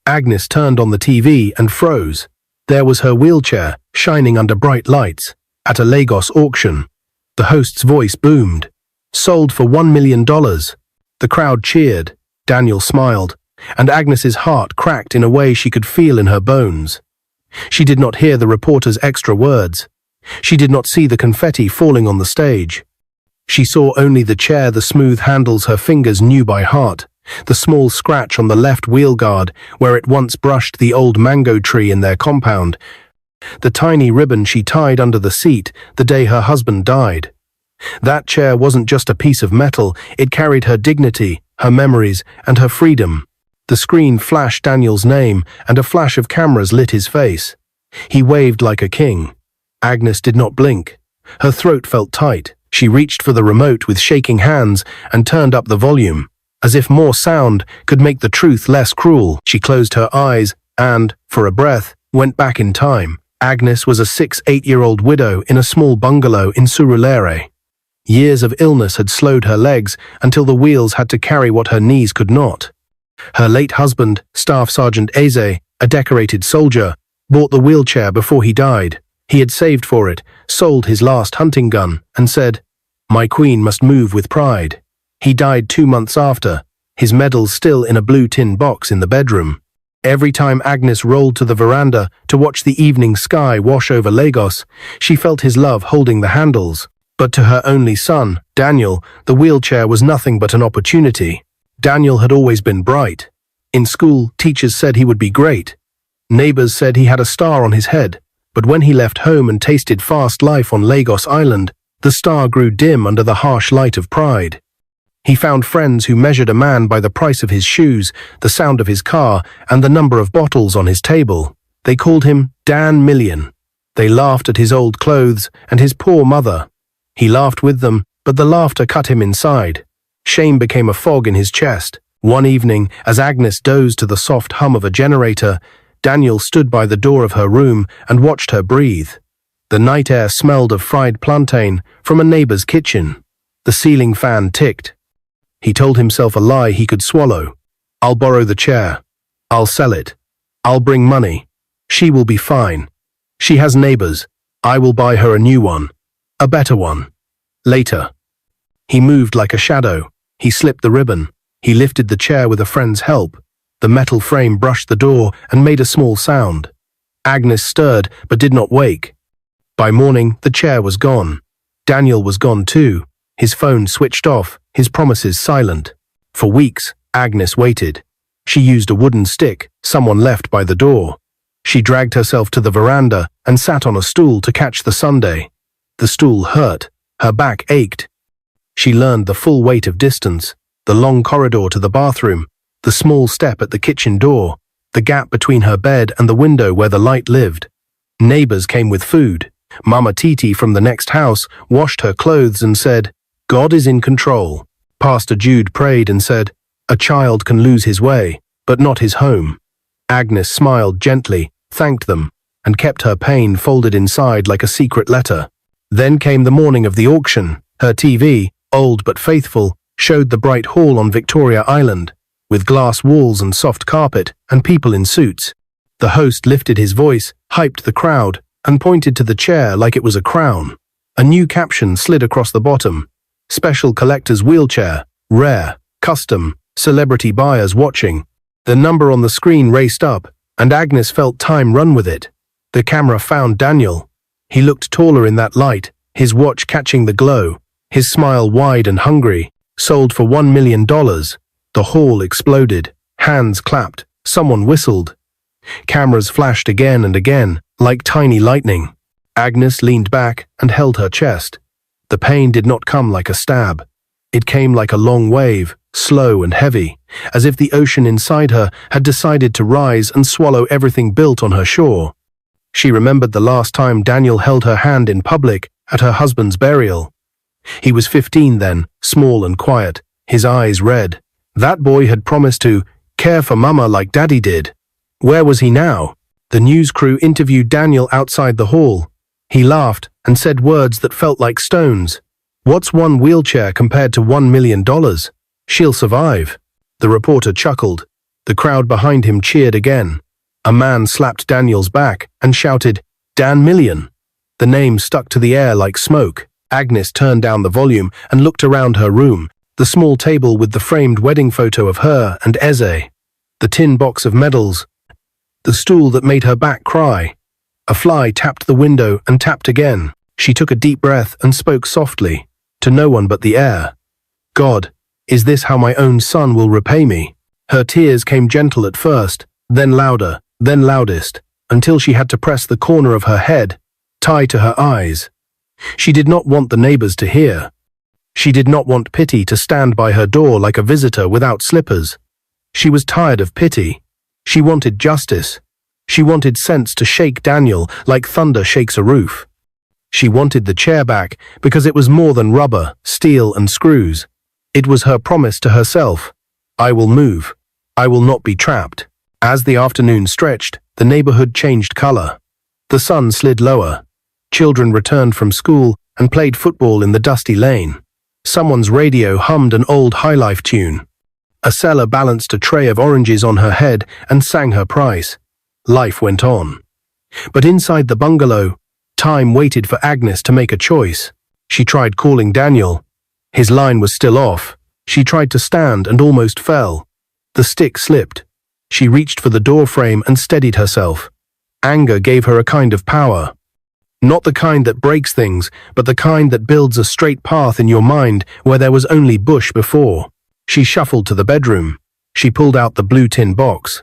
Agnes turned on the TV and froze. There was her wheelchair, shining under bright lights, at a Lagos auction. The host's voice boomed. Sold for $1 million. The crowd cheered. Daniel smiled, and Agnes's heart cracked in a way she could feel in her bones. She did not hear the reporter's extra words. She did not see the confetti falling on the stage. She saw only the chair, the smooth handles her fingers knew by heart, the small scratch on the left wheel guard where it once brushed the old mango tree in their compound, the tiny ribbon she tied under the seat the day her husband died. That chair wasn't just a piece of metal, it carried her dignity, her memories, and her freedom. The screen flashed Daniel's name, and a flash of cameras lit his face. He waved like a king. Agnes did not blink. Her throat felt tight. She reached for the remote with shaking hands and turned up the volume. As if more sound could make the truth less cruel, she closed her eyes and, for a breath, went back in time. Agnes was a 6-8-year-old widow in a small bungalow in Surulere. Years of illness had slowed her legs until the wheels had to carry what her knees could not. Her late husband, Staff Sergeant Eze, a decorated soldier, bought the wheelchair before he died. He had saved for it, sold his last hunting gun, and said, "My queen must move with pride." He died 2 months after, his medals still in a blue tin box in the bedroom. Every time Agnes rolled to the veranda to watch the evening sky wash over Lagos, she felt his love holding the handles. But to her only son, Daniel, the wheelchair was nothing but an opportunity. Daniel had always been bright. In school, teachers said he would be great. Neighbors said he had a star on his head. But when he left home and tasted fast life on Lagos Island, the star grew dim under the harsh light of pride. He found friends who measured a man by the price of his shoes, the sound of his car, and the number of bottles on his table. They called him Dan Million. They laughed at his old clothes and his poor mother. He laughed with them, but the laughter cut him inside. Shame became a fog in his chest. One evening, as Agnes dozed to the soft hum of a generator, Daniel stood by the door of her room and watched her breathe. The night air smelled of fried plantain from a neighbor's kitchen. The ceiling fan ticked. He told himself a lie he could swallow. "I'll borrow the chair. I'll sell it. I'll bring money. She will be fine. She has neighbors. I will buy her a new one. A better one. Later." He moved like a shadow. He slipped the ribbon. He lifted the chair with a friend's help. The metal frame brushed the door and made a small sound. Agnes stirred but did not wake. By morning, the chair was gone. Daniel was gone too. His phone switched off, his promises silent. For weeks, Agnes waited. She used a wooden stick someone left by the door. She dragged herself to the veranda and sat on a stool to catch the sunday. The stool hurt. Her back ached. She learned the full weight of distance, the long corridor to the bathroom, the small step at the kitchen door, the gap between her bed and the window where the light lived. Neighbors came with food. Mama Titi from the next house washed her clothes and said, "God is in control." Pastor Jude prayed and said, "A child can lose his way, but not his home." Agnes smiled gently, thanked them, and kept her pain folded inside like a secret letter. Then came the morning of the auction. Her TV, old but faithful, showed the bright hall on Victoria Island, with glass walls and soft carpet and people in suits. The host lifted his voice, hyped the crowd, and pointed to the chair like it was a crown. A new caption slid across the bottom. "Special collector's wheelchair, rare, custom, celebrity buyers watching." The number on the screen raced up, and Agnes felt time run with it. The camera found Daniel. He looked taller in that light, his watch catching the glow, his smile wide and hungry. Sold for $1 million. The hall exploded. Hands clapped. Someone whistled. Cameras flashed again and again, like tiny lightning. Agnes leaned back and held her chest. The pain did not come like a stab. It came like a long wave, slow and heavy, as if the ocean inside her had decided to rise and swallow everything built on her shore. She remembered the last time Daniel held her hand in public at her husband's burial. He was 15 then, small and quiet, his eyes red. That boy had promised to care for Mama like Daddy did. Where was he now? The news crew interviewed Daniel outside the hall. He laughed and said words that felt like stones. "What's one wheelchair compared to $1 million? She'll survive." The reporter chuckled. The crowd behind him cheered again. A man slapped Daniel's back and shouted, "Dan Million." The name stuck to the air like smoke. Agnes turned down the volume and looked around her room, the small table with the framed wedding photo of her and Eze, the tin box of medals, the stool that made her back cry. A fly tapped the window and tapped again. She took a deep breath and spoke softly, to no one but the air. "God, is this how my own son will repay me?" Her tears came gentle at first, then louder, then loudest, until she had to press the corner of her head, tie to her eyes. She did not want the neighbors to hear. She did not want pity to stand by her door like a visitor without slippers. She was tired of pity. She wanted justice. She wanted sense to shake Daniel like thunder shakes a roof. She wanted the chair back because it was more than rubber, steel, and screws. It was her promise to herself. "I will move. I will not be trapped." As the afternoon stretched, the neighborhood changed color. The sun slid lower. Children returned from school and played football in the dusty lane. Someone's radio hummed an old highlife tune. A seller balanced a tray of oranges on her head and sang her price. Life went on. But inside the bungalow, time waited for Agnes to make a choice. She tried calling Daniel. His line was still off. She tried to stand and almost fell. The stick slipped. She reached for the door frame and steadied herself. Anger gave her a kind of power. Not the kind that breaks things, but the kind that builds a straight path in your mind where there was only bush before. She shuffled to the bedroom. She pulled out the blue tin box.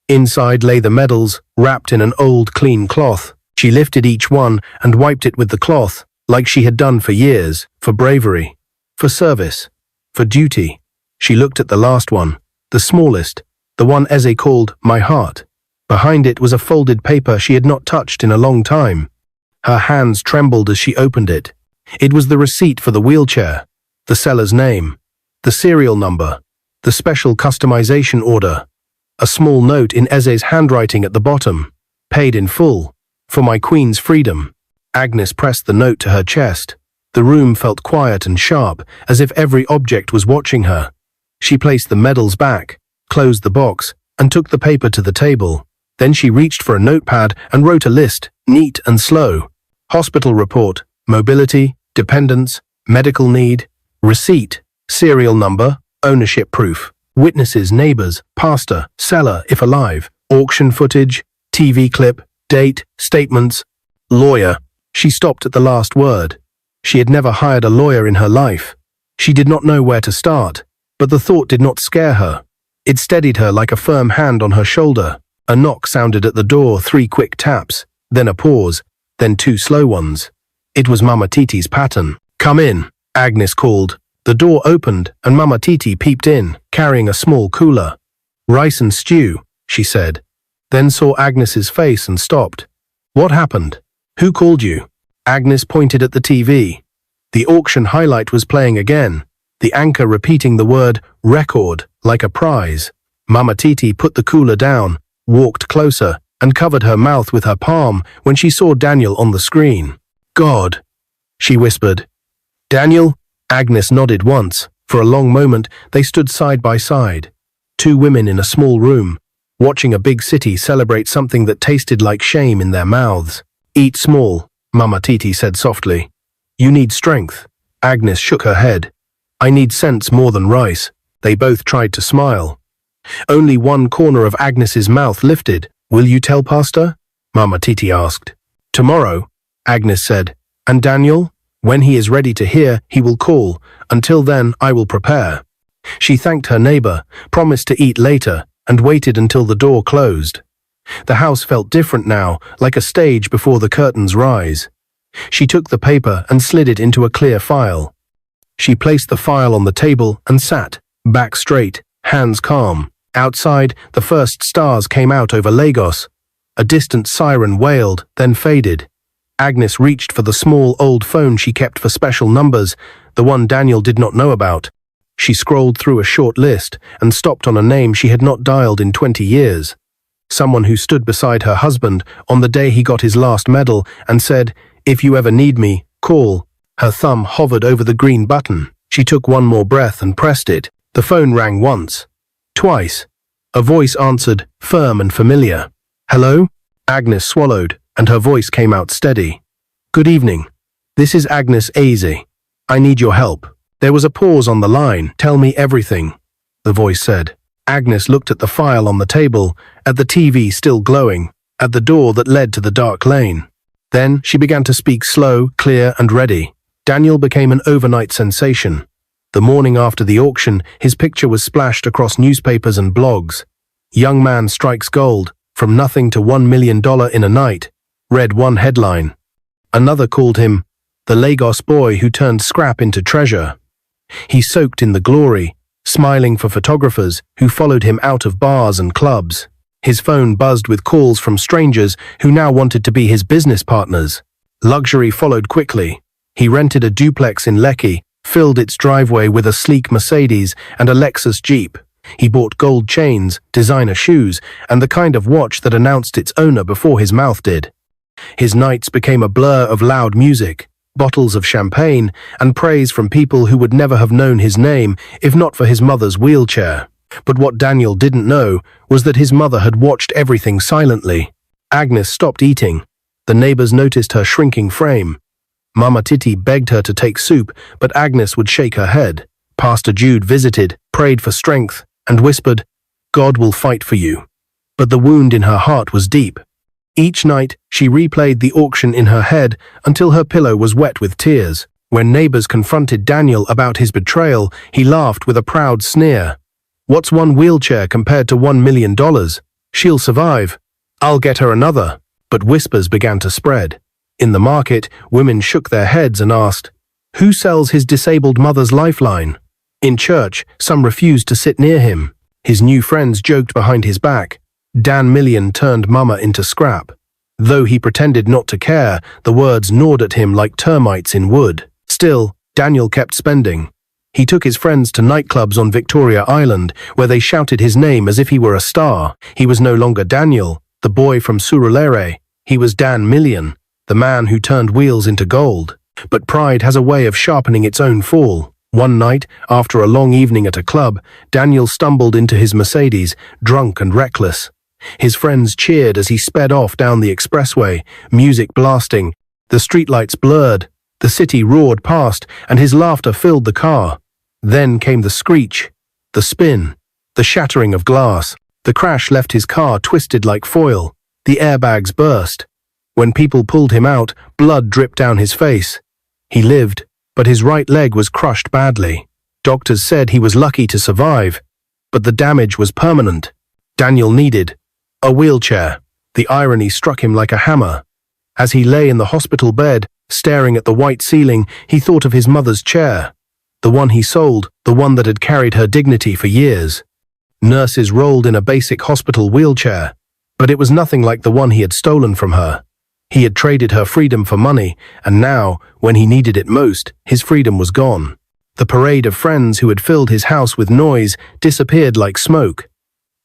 Inside lay the medals, wrapped in an old, clean cloth. She lifted each one and wiped it with the cloth, like she had done for years, for bravery, for service, for duty. She looked at the last one, the smallest, the one Eze called My Heart. Behind it was a folded paper she had not touched in a long time. Her hands trembled as she opened it. It was the receipt for the wheelchair, the seller's name, the serial number, the special customization order, a small note in Eze's handwriting at the bottom, paid in full, for my queen's freedom. Agnes pressed the note to her chest. The room felt quiet and sharp, as if every object was watching her. She placed the medals back, closed the box, and took the paper to the table. Then she reached for a notepad and wrote a list, neat and slow. Hospital report, mobility, dependence, medical need, receipt, serial number, ownership proof, witnesses, neighbors, pastor, seller if alive, auction footage, TV clip, date, statements, lawyer. She stopped at the last word. She had never hired a lawyer in her life. She did not know where to start, but the thought did not scare her. It steadied her like a firm hand on her shoulder. A knock sounded at the door, 3 quick taps, then a pause, then 2 slow ones. It was Mama Titi's pattern. "Come in," Agnes called. The door opened and Mama Titi peeped in, carrying a small cooler. "Rice and stew," she said, then saw Agnes's face and stopped. "What happened? Who called you?" Agnes pointed at the TV. The auction highlight was playing again, the anchor repeating the word record like a prize. Mama Titi put the cooler down, walked closer, and covered her mouth with her palm when she saw Daniel on the screen. "God," she whispered. "Daniel?" Agnes nodded once. For a long moment, they stood side by side. 2 women in a small room, watching a big city celebrate something that tasted like shame in their mouths. "Eat small," Mama Titi said softly. "You need strength." Agnes shook her head. "I need sense more than rice." They both tried to smile. Only one corner of Agnes's mouth lifted. "Will you tell Pastor?" Mama Titi asked. "Tomorrow," Agnes said. "And Daniel? When he is ready to hear, he will call. Until then, I will prepare." She thanked her neighbor, promised to eat later, and waited until the door closed. The house felt different now, like a stage before the curtains rise. She took the paper and slid it into a clear file. She placed the file on the table and sat, back straight, hands calm. Outside, the first stars came out over Lagos. A distant siren wailed, then faded. Agnes reached for the small old phone she kept for special numbers, the one Daniel did not know about. She scrolled through a short list and stopped on a name she had not dialed in 20 years. Someone who stood beside her husband on the day he got his last medal and said, "If you ever need me, call." Her thumb hovered over the green button. She took one more breath and pressed it. The phone rang once. Twice. A voice answered, firm and familiar. Hello? Agnes swallowed, and her voice came out steady. Good evening. This is Agnes Azy. I need your help. There was a pause on the line. Tell me everything, the voice said. Agnes looked at the file on the table, at the TV still glowing, at the door that led to the dark lane. Then she began to speak slow, clear, and ready. Daniel became an overnight sensation. The morning after the auction, his picture was splashed across newspapers and blogs. Young man strikes gold, from nothing to $1 million in a night, read one headline. Another called him the Lagos boy who turned scrap into treasure. He soaked in the glory, smiling for photographers who followed him out of bars and clubs. His phone buzzed with calls from strangers who now wanted to be his business partners. Luxury followed quickly. He rented a duplex in Lekki, filled its driveway with a sleek Mercedes and a Lexus Jeep. He bought gold chains, designer shoes, and the kind of watch that announced its owner before his mouth did. His nights became a blur of loud music, bottles of champagne, and praise from people who would never have known his name if not for his mother's wheelchair. But what Daniel didn't know was that his mother had watched everything silently. Agnes stopped eating. The neighbors noticed her shrinking frame. Mama Titi begged her to take soup, but Agnes would shake her head. Pastor Jude visited, prayed for strength, and whispered, God will fight for you. But the wound in her heart was deep. Each night, she replayed the auction in her head until her pillow was wet with tears. When neighbors confronted Daniel about his betrayal, he laughed with a proud sneer. What's one wheelchair compared to $1 million? She'll survive. I'll get her another. But whispers began to spread. In the market, women shook their heads and asked, who sells his disabled mother's lifeline? In church, some refused to sit near him. His new friends joked behind his back. Dan Million turned mama into scrap. Though he pretended not to care, the words gnawed at him like termites in wood. Still, Daniel kept spending. He took his friends to nightclubs on Victoria Island, where they shouted his name as if he were a star. He was no longer Daniel, the boy from Surulere. He was Dan Million, the man who turned wheels into gold. But pride has a way of sharpening its own fall. One night, after a long evening at a club, Daniel stumbled into his Mercedes, drunk and reckless. His friends cheered as he sped off down the expressway, music blasting. The streetlights blurred, the city roared past, and his laughter filled the car. Then came the screech, the spin, the shattering of glass. The crash left his car twisted like foil. The airbags burst. When people pulled him out, blood dripped down his face. He lived, but his right leg was crushed badly. Doctors said he was lucky to survive, but the damage was permanent. Daniel needed a wheelchair. The irony struck him like a hammer. As he lay in the hospital bed, staring at the white ceiling, he thought of his mother's chair. The one he sold, the one that had carried her dignity for years. Nurses rolled in a basic hospital wheelchair, but it was nothing like the one he had stolen from her. He had traded her freedom for money, and now, when he needed it most, his freedom was gone. The parade of friends who had filled his house with noise disappeared like smoke.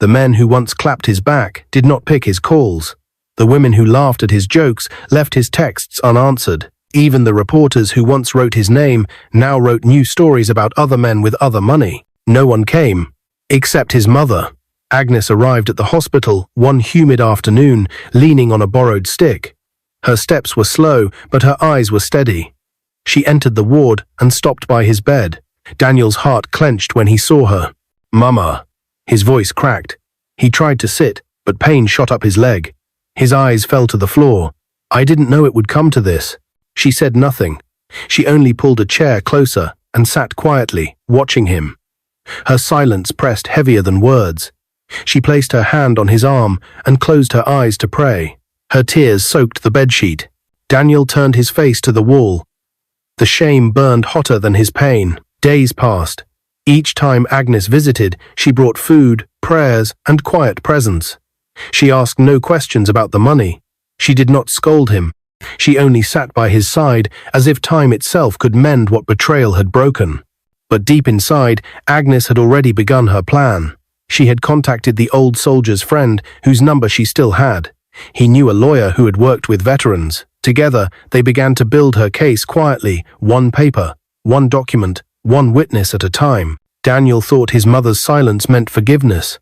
The men who once clapped his back did not pick his calls. The women who laughed at his jokes left his texts unanswered. Even the reporters who once wrote his name now wrote new stories about other men with other money. No one came, except his mother. Agnes arrived at the hospital one humid afternoon, leaning on a borrowed stick. Her steps were slow, but her eyes were steady. She entered the ward and stopped by his bed. Daniel's heart clenched when he saw her. Mama. His voice cracked. He tried to sit, but pain shot up his leg. His eyes fell to the floor. I didn't know it would come to this. She said nothing. She only pulled a chair closer and sat quietly, watching him. Her silence pressed heavier than words. She placed her hand on his arm and closed her eyes to pray. Her tears soaked the bedsheet. Daniel turned his face to the wall. The shame burned hotter than his pain. Days passed. Each time Agnes visited, she brought food, prayers, and quiet presents. She asked no questions about the money. She did not scold him. She only sat by his side as if time itself could mend what betrayal had broken. But deep inside, Agnes had already begun her plan. She had contacted the old soldier's friend, whose number she still had. He knew a lawyer who had worked with veterans. Together, they began to build her case quietly, one paper, one document, one witness at a time. Daniel thought his mother's silence meant forgiveness.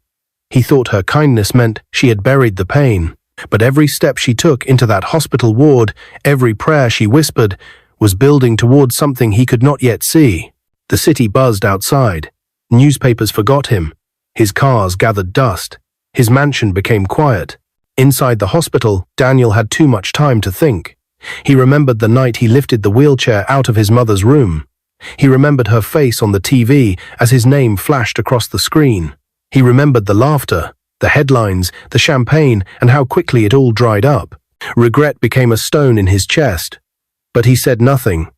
He thought her kindness meant she had buried the pain. But every step she took into that hospital ward, every prayer she whispered, was building towards something he could not yet see. The city buzzed outside. Newspapers forgot him. His cars gathered dust. His mansion became quiet. Inside the hospital, Daniel had too much time to think. He remembered the night he lifted the wheelchair out of his mother's room. He remembered her face on the TV as his name flashed across the screen. He remembered the laughter, the headlines, the champagne, and how quickly it all dried up. Regret became a stone in his chest. But he said nothing.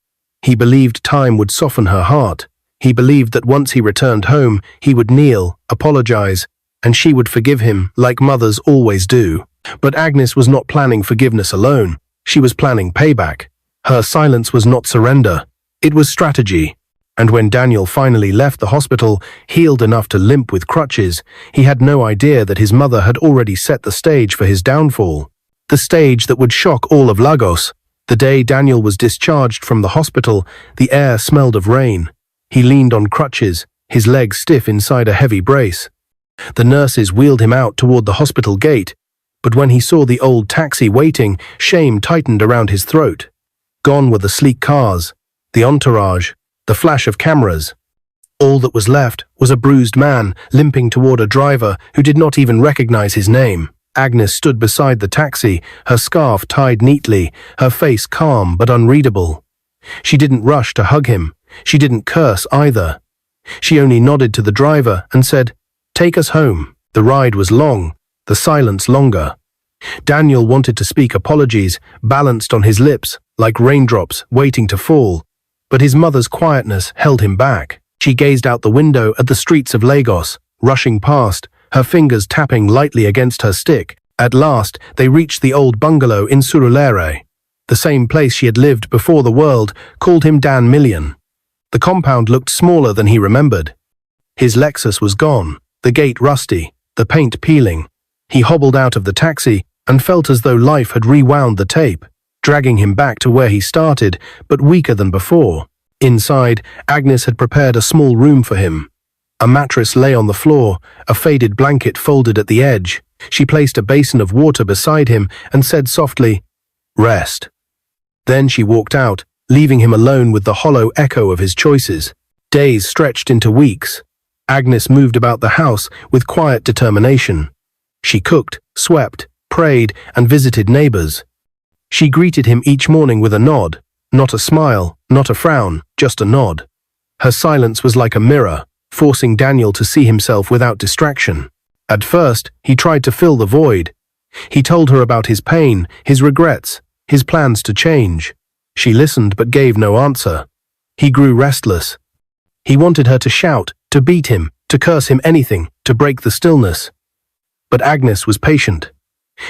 He believed time would soften her heart. He believed that once he returned home, he would kneel, apologize, and she would forgive him like mothers always do. But Agnes was not planning forgiveness alone. She was planning payback. Her silence was not surrender. It was strategy. And when Daniel finally left the hospital, healed enough to limp with crutches, he had no idea that his mother had already set the stage for his downfall. The stage that would shock all of Lagos. The day Daniel was discharged from the hospital, the air smelled of rain. He leaned on crutches, his legs stiff inside a heavy brace. The nurses wheeled him out toward the hospital gate, but when he saw the old taxi waiting, shame tightened around his throat. Gone were the sleek cars, the entourage, the flash of cameras. All that was left was a bruised man limping toward a driver who did not even recognize his name. Agnes stood beside the taxi, her scarf tied neatly, her face calm but unreadable. She didn't rush to hug him. She didn't curse either. She only nodded to the driver and said, "Take us home." The ride was long, the silence longer. Daniel wanted to speak apologies, balanced on his lips, like raindrops waiting to fall. But his mother's quietness held him back. She gazed out the window at the streets of Lagos, rushing past, her fingers tapping lightly against her stick. At last, they reached the old bungalow in Surulere, the same place she had lived before the world called him Dan Million. The compound looked smaller than he remembered. His Lexus was gone, the gate rusty, the paint peeling. He hobbled out of the taxi and felt as though life had rewound the tape, dragging him back to where he started, but weaker than before. Inside, Agnes had prepared a small room for him. A mattress lay on the floor, a faded blanket folded at the edge. She placed a basin of water beside him and said softly, "Rest." Then she walked out, leaving him alone with the hollow echo of his choices. Days stretched into weeks. Agnes moved about the house with quiet determination. She cooked, swept, prayed, and visited neighbors. She greeted him each morning with a nod, not a smile, not a frown, just a nod. Her silence was like a mirror, forcing Daniel to see himself without distraction. At first, he tried to fill the void. He told her about his pain, his regrets, his plans to change. She listened but gave no answer. He grew restless. He wanted her to shout, to beat him, to curse him anything, to break the stillness. But Agnes was patient.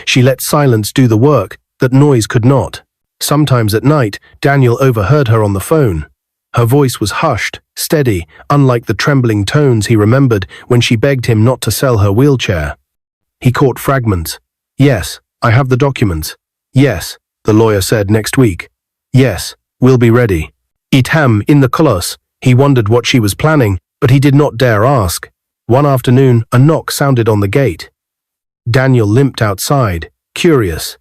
She let silence do the work that noise could not. Sometimes at night, Daniel overheard her on the phone. Her voice was hushed, steady, unlike the trembling tones he remembered when she begged him not to sell her wheelchair. He caught fragments. "Yes, I have the documents. Yes, the lawyer said next week. Yes, we'll be ready." Itam in the Colossus, he wondered what she was planning, but he did not dare ask. One afternoon, a knock sounded on the gate. Daniel limped outside, curious.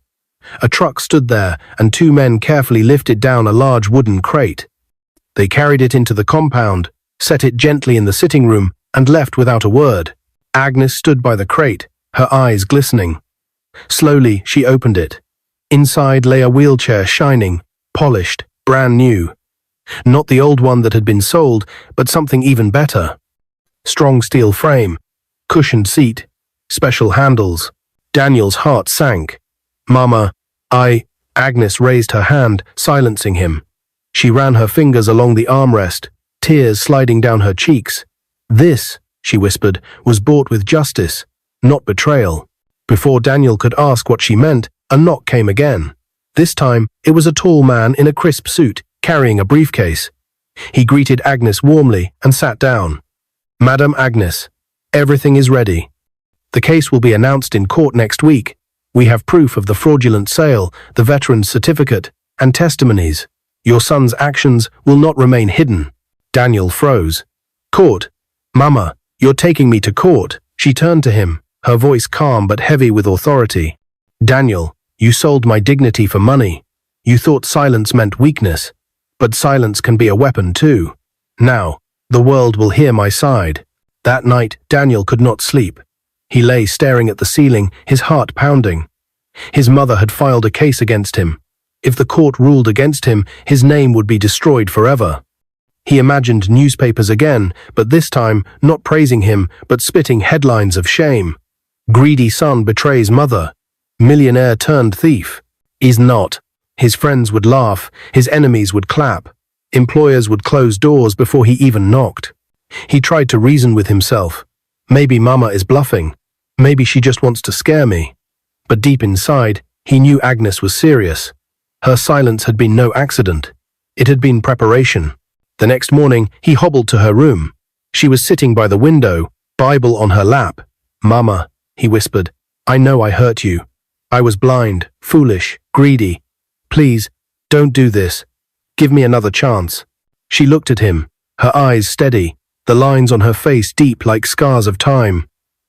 A truck stood there, and two men carefully lifted down a large wooden crate. They carried it into the compound, set it gently in the sitting room, and left without a word. Agnes stood by the crate, her eyes glistening. Slowly, she opened it. Inside lay a wheelchair shining, polished, brand new. Not the old one that had been sold, but something even better. Strong steel frame, cushioned seat, special handles. Daniel's heart sank. "Mama, Agnes raised her hand, silencing him. She ran her fingers along the armrest, tears sliding down her cheeks. "This," she whispered, "was bought with justice, not betrayal." Before Daniel could ask what she meant, a knock came again. This time, it was a tall man in a crisp suit, carrying a briefcase. He greeted Agnes warmly and sat down. "Madam Agnes, everything is ready. The case will be announced in court next week. We have proof of the fraudulent sale, the veteran's certificate, and testimonies. Your son's actions will not remain hidden." Daniel froze. "Court? Mama, you're taking me to court." She turned to him, her voice calm but heavy with authority. "Daniel, you sold my dignity for money. You thought silence meant weakness, but silence can be a weapon too. Now, the world will hear my side." That night, Daniel could not sleep. He lay staring at the ceiling, his heart pounding. His mother had filed a case against him. If the court ruled against him, his name would be destroyed forever. He imagined newspapers again, but this time not praising him, but spitting headlines of shame. "Greedy son betrays mother. Millionaire turned thief." Is not. His friends would laugh, his enemies would clap. Employers would close doors before he even knocked. He tried to reason with himself. Maybe Mama is bluffing. Maybe she just wants to scare me. But deep inside, he knew Agnes was serious. Her silence had been no accident. It had been preparation. The next morning, he hobbled to her room. She was sitting by the window, Bible on her lap. "Mama," he whispered, "I know I hurt you. I was blind, foolish, greedy. Please, don't do this. Give me another chance." She looked at him, her eyes steady, the lines on her face deep like scars of time.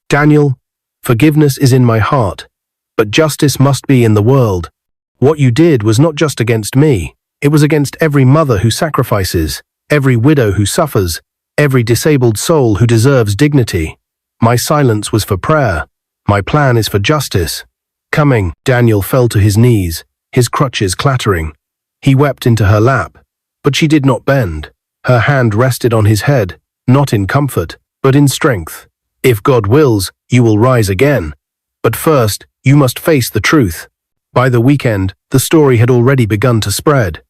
"Daniel, forgiveness is in my heart, but justice must be in the world. What you did was not just against me. It was against every mother who sacrifices, every widow who suffers, every disabled soul who deserves dignity. My silence was for prayer. My plan is for justice." Coming, Daniel fell to his knees, his crutches clattering. He wept into her lap, but she did not bend. Her hand rested on his head, not in comfort, but in strength. "If God wills, you will rise again. But first, you must face the truth." By the weekend, the story had already begun to spread.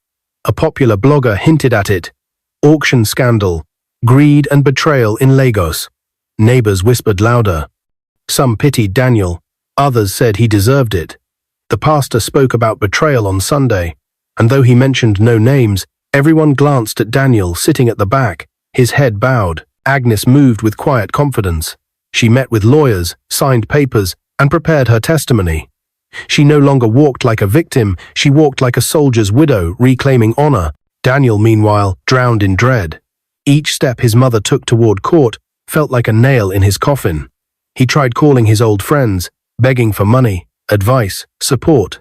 A popular blogger hinted at it. Auction scandal, greed and betrayal in Lagos. Neighbors whispered louder. Some pitied Daniel, others said he deserved it. The pastor spoke about betrayal on Sunday, and though he mentioned no names, everyone glanced at Daniel sitting at the back, his head bowed. Agnes moved with quiet confidence. She met with lawyers, signed papers, and prepared her testimony. She no longer walked like a victim, she walked like a soldier's widow, reclaiming honor. Daniel, meanwhile, drowned in dread. Each step his mother took toward court felt like a nail in his coffin. He tried calling his old friends, begging for money, advice, support.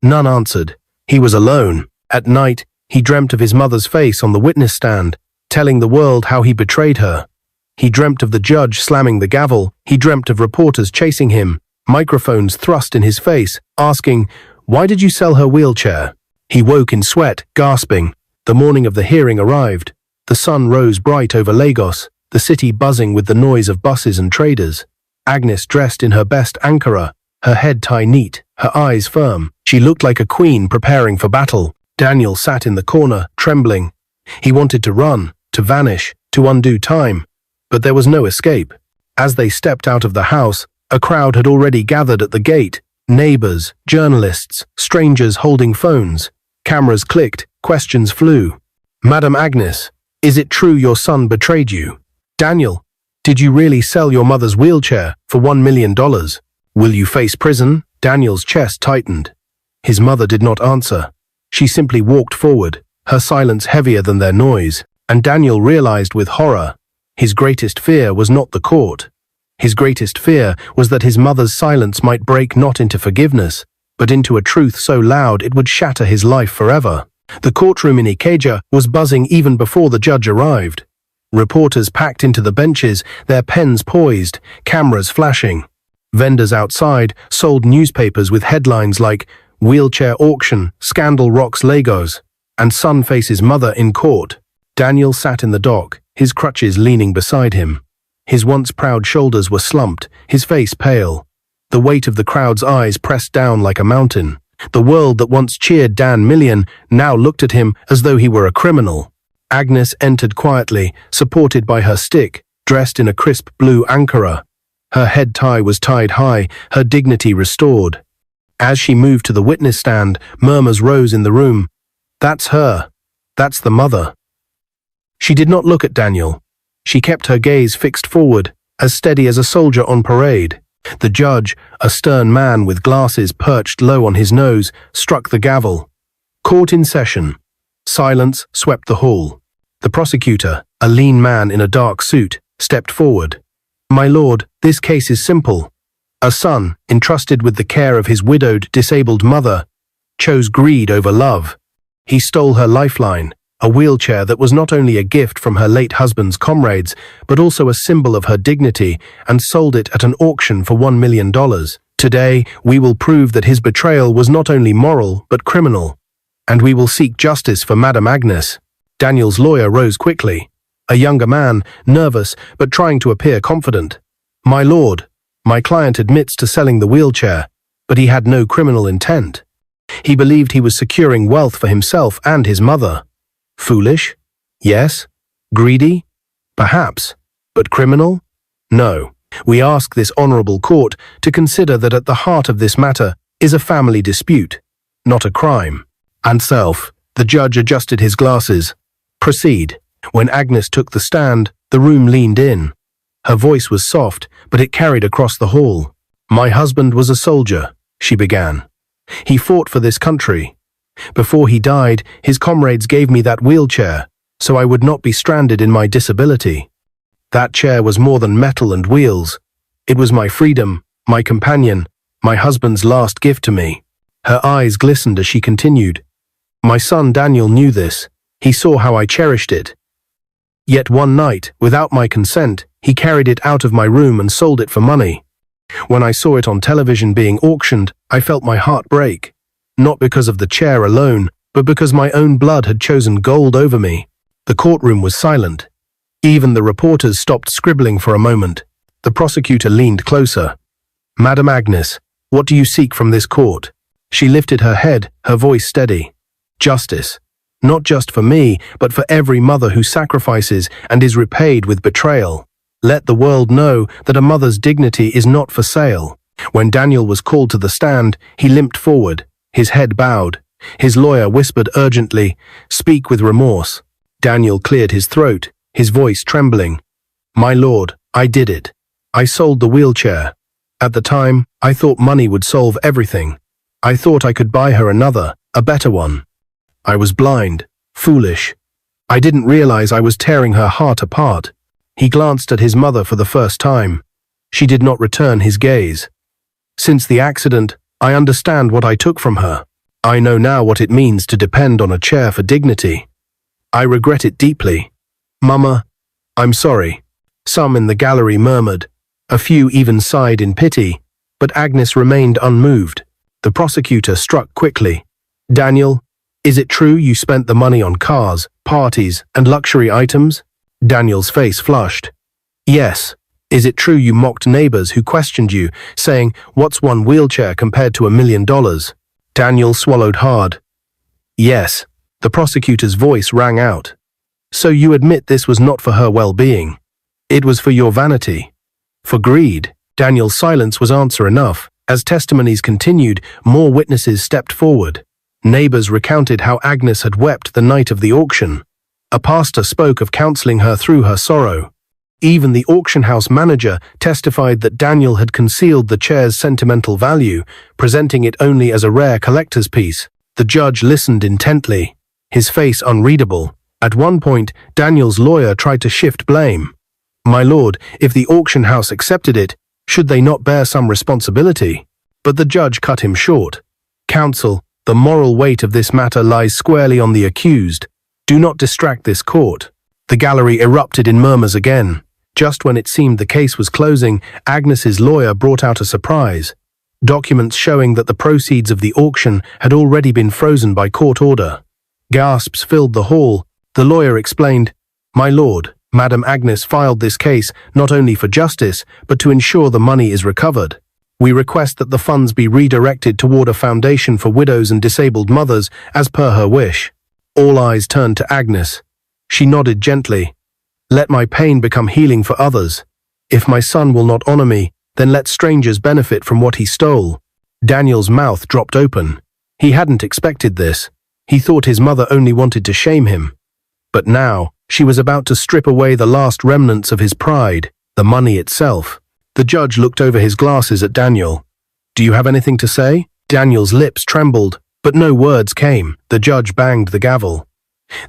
None answered. He was alone. At night, he dreamt of his mother's face on the witness stand, telling the world how he betrayed her. He dreamt of the judge slamming the gavel. He dreamt of reporters chasing him, microphones thrust in his face, asking, "Why did you sell her wheelchair?" He woke in sweat, gasping. The morning of the hearing arrived. The sun rose bright over Lagos, the city buzzing with the noise of buses and traders. Agnes, dressed in her best ankara, her head tied neat, her eyes firm. She looked like a queen preparing for battle. Daniel sat in the corner, trembling. He wanted to run, to vanish, to undo time. But there was no escape. As they stepped out of the house, a crowd had already gathered at the gate. Neighbors, journalists, strangers holding phones. Cameras clicked, questions flew. "Madam Agnes, is it true your son betrayed you? Daniel, did you really sell your mother's wheelchair for $1 million? Will you face prison?" Daniel's chest tightened. His mother did not answer. She simply walked forward, her silence heavier than their noise, and Daniel realized with horror, his greatest fear was not the court. His greatest fear was that his mother's silence might break not into forgiveness, but into a truth so loud it would shatter his life forever. The courtroom in Ikeja was buzzing even before the judge arrived. Reporters packed into the benches, their pens poised, cameras flashing. Vendors outside sold newspapers with headlines like "Wheelchair Auction, Scandal Rocks Lagos," and "Son Faces Mother in Court." Daniel sat in the dock, his crutches leaning beside him. His once proud shoulders were slumped, his face pale. The weight of the crowd's eyes pressed down like a mountain. The world that once cheered Dan Million now looked at him as though he were a criminal. Agnes entered quietly, supported by her stick, dressed in a crisp blue ankara. Her head tie was tied high, her dignity restored. As she moved to the witness stand, murmurs rose in the room. "That's her. That's the mother." She did not look at Daniel. She kept her gaze fixed forward, as steady as a soldier on parade. The judge, a stern man with glasses perched low on his nose, struck the gavel. Court in session. Silence swept the hall. The prosecutor, a lean man in a dark suit, stepped forward. "My lord, this case is simple. A son, entrusted with the care of his widowed, disabled mother, chose greed over love. He stole her lifeline, a wheelchair that was not only a gift from her late husband's comrades, but also a symbol of her dignity, and sold it at an auction for $1 million. Today, we will prove that his betrayal was not only moral, but criminal. And we will seek justice for Madame Agnes. Daniel's lawyer rose quickly. A younger man, nervous, but trying to appear confident. My lord, my client admits to selling the wheelchair, but he had no criminal intent. He believed he was securing wealth for himself and his mother. Foolish? Yes. Greedy? Perhaps. But criminal? No. We ask this honorable court to consider that at the heart of this matter is a family dispute, not a crime. And the judge adjusted his glasses. Proceed. When Agnes took the stand, the room leaned in. Her voice was soft, but it carried across the hall. My husband was a soldier, she began. He fought for this country. Before he died, his comrades gave me that wheelchair, so I would not be stranded in my disability. That chair was more than metal and wheels. It was my freedom, my companion, my husband's last gift to me. Her eyes glistened as she continued. My son Daniel knew this. He saw how I cherished it. Yet one night, without my consent, he carried it out of my room and sold it for money. When I saw it on television being auctioned, I felt my heart break. Not because of the chair alone, but because my own blood had chosen gold over me. The courtroom was silent. Even the reporters stopped scribbling for a moment. The prosecutor leaned closer. Madame Agnes, what do you seek from this court? She lifted her head, her voice steady. Justice. Not just for me, but for every mother who sacrifices and is repaid with betrayal. Let the world know that a mother's dignity is not for sale. When Daniel was called to the stand, he limped forward, his head bowed. His lawyer whispered urgently, "Speak with remorse." Daniel cleared his throat, his voice trembling. My lord, I did it. I sold the wheelchair. At the time, I thought money would solve everything. I thought I could buy her another, a better one. I was blind, foolish. I didn't realize I was tearing her heart apart. He glanced at his mother for the first time. She did not return his gaze. Since the accident, I understand what I took from her. I know now what it means to depend on a chair for dignity. I regret it deeply. Mama, I'm sorry. Some in the gallery murmured. A few even sighed in pity, but Agnes remained unmoved. The prosecutor struck quickly. Daniel, is it true you spent the money on cars, parties, and luxury items? Daniel's face flushed. Yes. Is it true you mocked neighbors who questioned you, saying, "What's one wheelchair compared to $1 million?" Daniel swallowed hard. Yes. The prosecutor's voice rang out. So you admit this was not for her well-being. It was for your vanity. For greed. Daniel's silence was answer enough. As testimonies continued, more witnesses stepped forward. Neighbors recounted how Agnes had wept the night of the auction. A pastor spoke of counseling her through her sorrow. Even the auction house manager testified that Daniel had concealed the chair's sentimental value, presenting it only as a rare collector's piece. The judge listened intently, his face unreadable. At one point, Daniel's lawyer tried to shift blame. My lord, if the auction house accepted it, should they not bear some responsibility? But the judge cut him short. Counsel, the moral weight of this matter lies squarely on the accused. Do not distract this court. The gallery erupted in murmurs again. Just when it seemed the case was closing, Agnes's lawyer brought out a surprise. Documents showing that the proceeds of the auction had already been frozen by court order. Gasps filled the hall. The lawyer explained, My lord, Madame Agnes filed this case not only for justice, but to ensure the money is recovered. We request that the funds be redirected toward a foundation for widows and disabled mothers, as per her wish. All eyes turned to Agnes. She nodded gently. Let my pain become healing for others. If my son will not honor me, then let strangers benefit from what he stole. Daniel's mouth dropped open. He hadn't expected this. He thought his mother only wanted to shame him. But now, she was about to strip away the last remnants of his pride, the money itself. The judge looked over his glasses at Daniel. Do you have anything to say? Daniel's lips trembled, but no words came. The judge banged the gavel.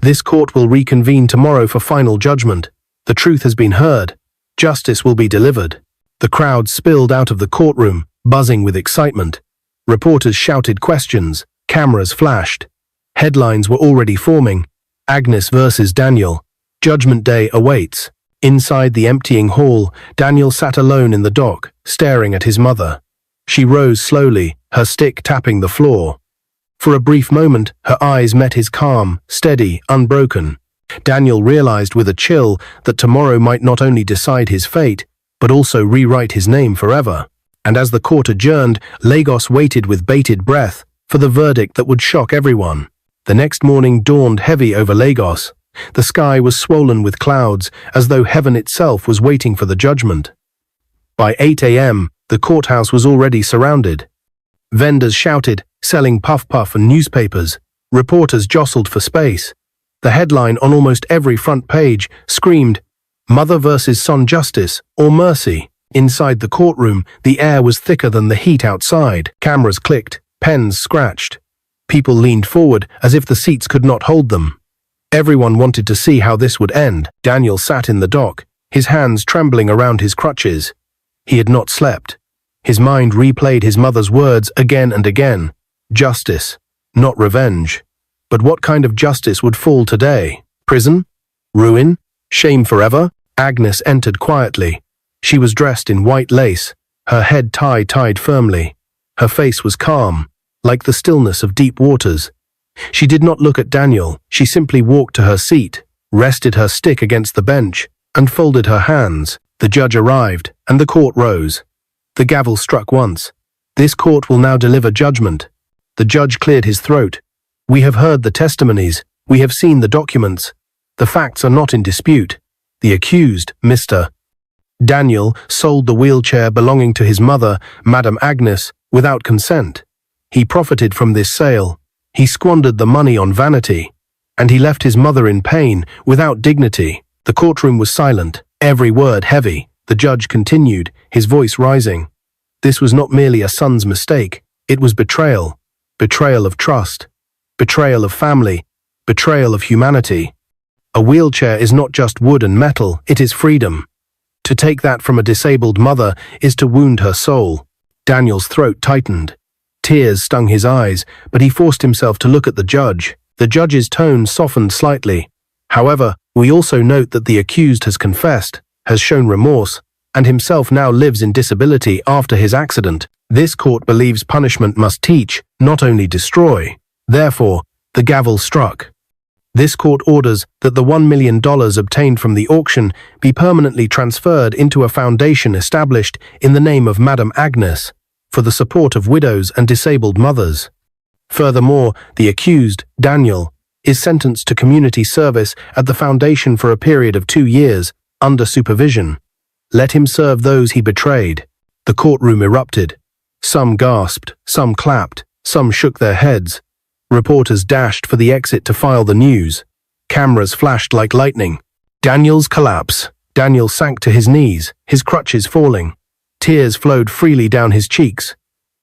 This court will reconvene tomorrow for final judgment. The truth has been heard. Justice will be delivered. The crowd spilled out of the courtroom, buzzing with excitement. Reporters shouted questions, cameras flashed. Headlines were already forming. Agnes versus Daniel. Judgment Day awaits. Inside the emptying hall, Daniel sat alone in the dock, staring at his mother. She rose slowly, her stick tapping the floor. For a brief moment, her eyes met his calm, steady, unbroken. Daniel realized with a chill that tomorrow might not only decide his fate, but also rewrite his name forever. And as the court adjourned, Lagos waited with bated breath for the verdict that would shock everyone. The next morning dawned heavy over Lagos. The sky was swollen with clouds, as though heaven itself was waiting for the judgment. By 8 a.m., the courthouse was already surrounded. Vendors shouted, selling puff-puff and newspapers. Reporters jostled for space. The headline on almost every front page screamed, "Mother versus son justice, or mercy." Inside the courtroom, the air was thicker than the heat outside. Cameras clicked, pens scratched. People leaned forward as if the seats could not hold them. Everyone wanted to see how this would end. Daniel sat in the dock, his hands trembling around his crutches. He had not slept. His mind replayed his mother's words again and again. Justice, not revenge. But what kind of justice would fall today? Prison? Ruin? Shame forever? Agnes entered quietly. She was dressed in white lace, her head tied firmly. Her face was calm, like the stillness of deep waters. She did not look at Daniel. She simply walked to her seat, rested her stick against the bench, and folded her hands. The judge arrived, and the court rose. The gavel struck once. This court will now deliver judgment. The judge cleared his throat. We have heard the testimonies. We have seen the documents. The facts are not in dispute. The accused, Mr. Daniel, sold the wheelchair belonging to his mother, Madame Agnes, without consent. He profited from this sale. He squandered the money on vanity. And he left his mother in pain, without dignity. The courtroom was silent, every word heavy. The judge continued, his voice rising. This was not merely a son's mistake. It was betrayal. Betrayal of trust. Betrayal of family. Betrayal of humanity. A wheelchair is not just wood and metal, it is freedom. To take that from a disabled mother is to wound her soul. Daniel's throat tightened. Tears stung his eyes, but he forced himself to look at the judge. The judge's tone softened slightly. However, we also note that the accused has confessed, has shown remorse, and himself now lives in disability after his accident. This court believes punishment must teach, not only destroy. Therefore, the gavel struck. This court orders that the $1 million obtained from the auction be permanently transferred into a foundation established in the name of Madame Agnes for the support of widows and disabled mothers. Furthermore, the accused, Daniel, is sentenced to community service at the foundation for a period of 2 years, under supervision. Let him serve those he betrayed. The courtroom erupted. Some gasped, some clapped, some shook their heads. Reporters dashed for the exit to file the news. Cameras flashed like lightning. Daniel's collapse. Daniel sank to his knees, his crutches falling. Tears flowed freely down his cheeks.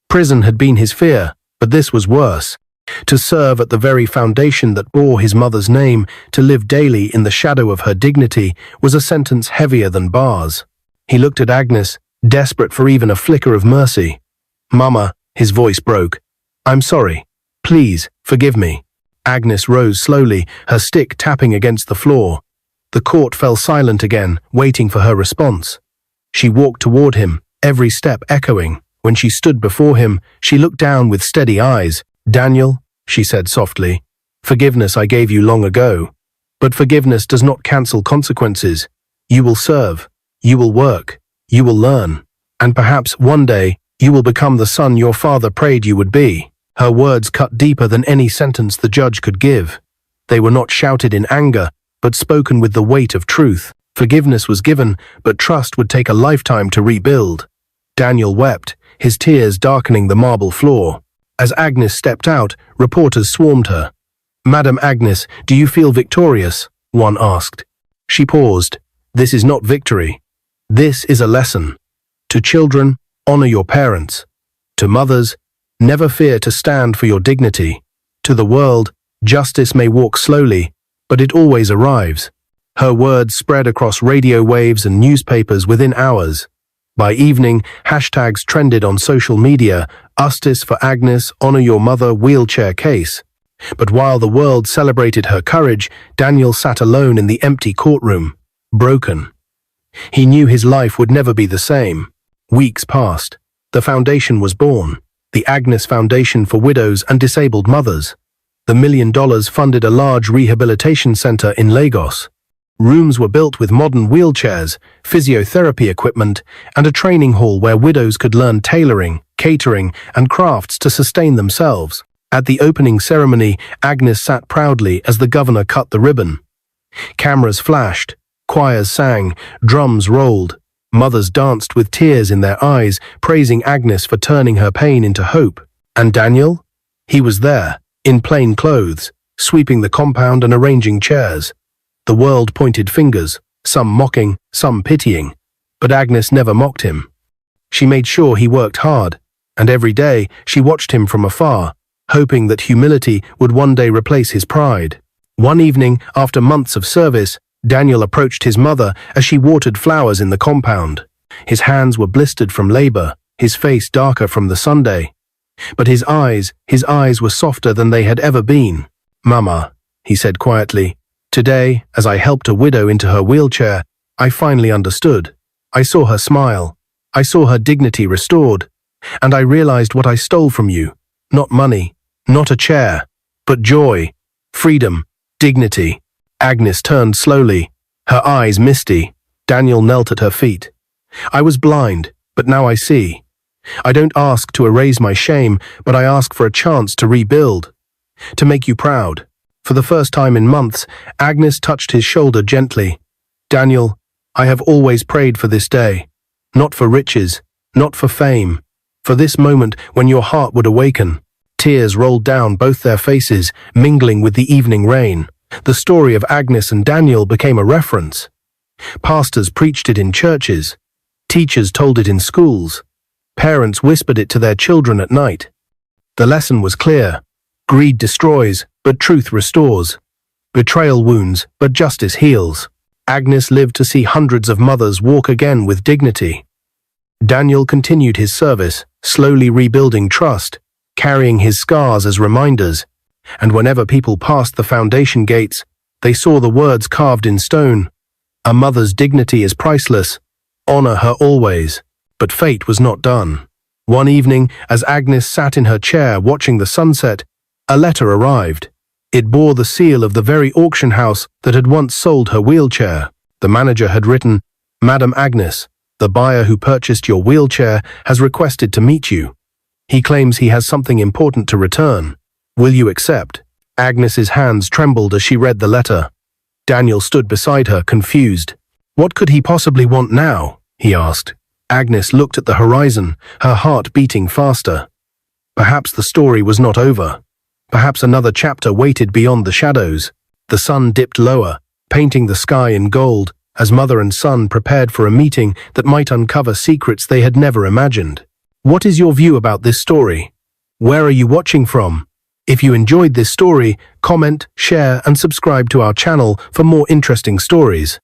Prison had been his fear, but this was worse. To serve at the very foundation that bore his mother's name, to live daily in the shadow of her dignity, was a sentence heavier than bars. He looked at Agnes, desperate for even a flicker of mercy. "Mama," his voice broke. "I'm sorry. Please, forgive me." Agnes rose slowly, her stick tapping against the floor. The court fell silent again, waiting for her response. She walked toward him, every step echoing. When she stood before him, she looked down with steady eyes. "Daniel," she said softly, "forgiveness I gave you long ago. But forgiveness does not cancel consequences. You will serve, you will work, you will learn, and perhaps one day you will become the son your father prayed you would be." Her words cut deeper than any sentence the judge could give. They were not shouted in anger, but spoken with the weight of truth. Forgiveness was given, but trust would take a lifetime to rebuild. Daniel wept, his tears darkening the marble floor. As Agnes stepped out, reporters swarmed her. "Madame Agnes, do you feel victorious?" one asked. She paused. "This is not victory. This is a lesson. To children, honor your parents. To mothers, never fear to stand for your dignity. To the world, justice may walk slowly, but it always arrives." Her words spread across radio waves and newspapers within hours. By evening, hashtags trended on social media, Justice for Agnes, Honor Your Mother wheelchair case. But while the world celebrated her courage, Daniel sat alone in the empty courtroom, broken. He knew his life would never be the same. Weeks passed. The foundation was born, the Agnes Foundation for Widows and Disabled Mothers. The $1 million funded a large rehabilitation center in Lagos. Rooms were built with modern wheelchairs, physiotherapy equipment, and a training hall where widows could learn tailoring, catering, and crafts to sustain themselves. At the opening ceremony, Agnes sat proudly as the governor cut the ribbon. Cameras flashed, choirs sang, drums rolled. Mothers danced with tears in their eyes, praising Agnes for turning her pain into hope. And Daniel? He was there, in plain clothes, sweeping the compound and arranging chairs. The world pointed fingers, some mocking, some pitying. But Agnes never mocked him. She made sure he worked hard, and every day she watched him from afar, hoping that humility would one day replace his pride. One evening, after months of service, Daniel approached his mother as she watered flowers in the compound. His hands were blistered from labor, his face darker from the Sunday. But his eyes were softer than they had ever been. "Mama," he said quietly, "today, as I helped a widow into her wheelchair, I finally understood. I saw her smile. I saw her dignity restored. And I realized what I stole from you. Not money, not a chair, but joy, freedom, dignity." Agnes turned slowly, her eyes misty. Daniel knelt at her feet. "I was blind, but now I see. I don't ask to erase my shame, but I ask for a chance to rebuild, to make you proud." For the first time in months, Agnes touched his shoulder gently. "Daniel, I have always prayed for this day. Not for riches, not for fame. For this moment when your heart would awaken." Tears rolled down both their faces, mingling with the evening rain. The story of Agnes and Daniel became a reference. Pastors preached it in churches. Teachers told it in schools. Parents whispered it to their children at night. The lesson was clear. Greed destroys, but truth restores. Betrayal wounds, but justice heals. Agnes lived to see hundreds of mothers walk again with dignity. Daniel continued his service, slowly rebuilding trust, carrying his scars as reminders. And whenever people passed the foundation gates, they saw the words carved in stone. "A mother's dignity is priceless. Honor her always." But fate was not done. One evening, as Agnes sat in her chair watching the sunset, a letter arrived. It bore the seal of the very auction house that had once sold her wheelchair. The manager had written, "Madam Agnes, the buyer who purchased your wheelchair has requested to meet you. He claims he has something important to return. Will you accept?" Agnes's hands trembled as she read the letter. Daniel stood beside her, confused. "What could he possibly want now?" he asked. Agnes looked at the horizon, her heart beating faster. Perhaps the story was not over. Perhaps another chapter waited beyond the shadows. The sun dipped lower, painting the sky in gold, as mother and son prepared for a meeting that might uncover secrets they had never imagined. What is your view about this story? Where are you watching from? If you enjoyed this story, comment, share, and subscribe to our channel for more interesting stories.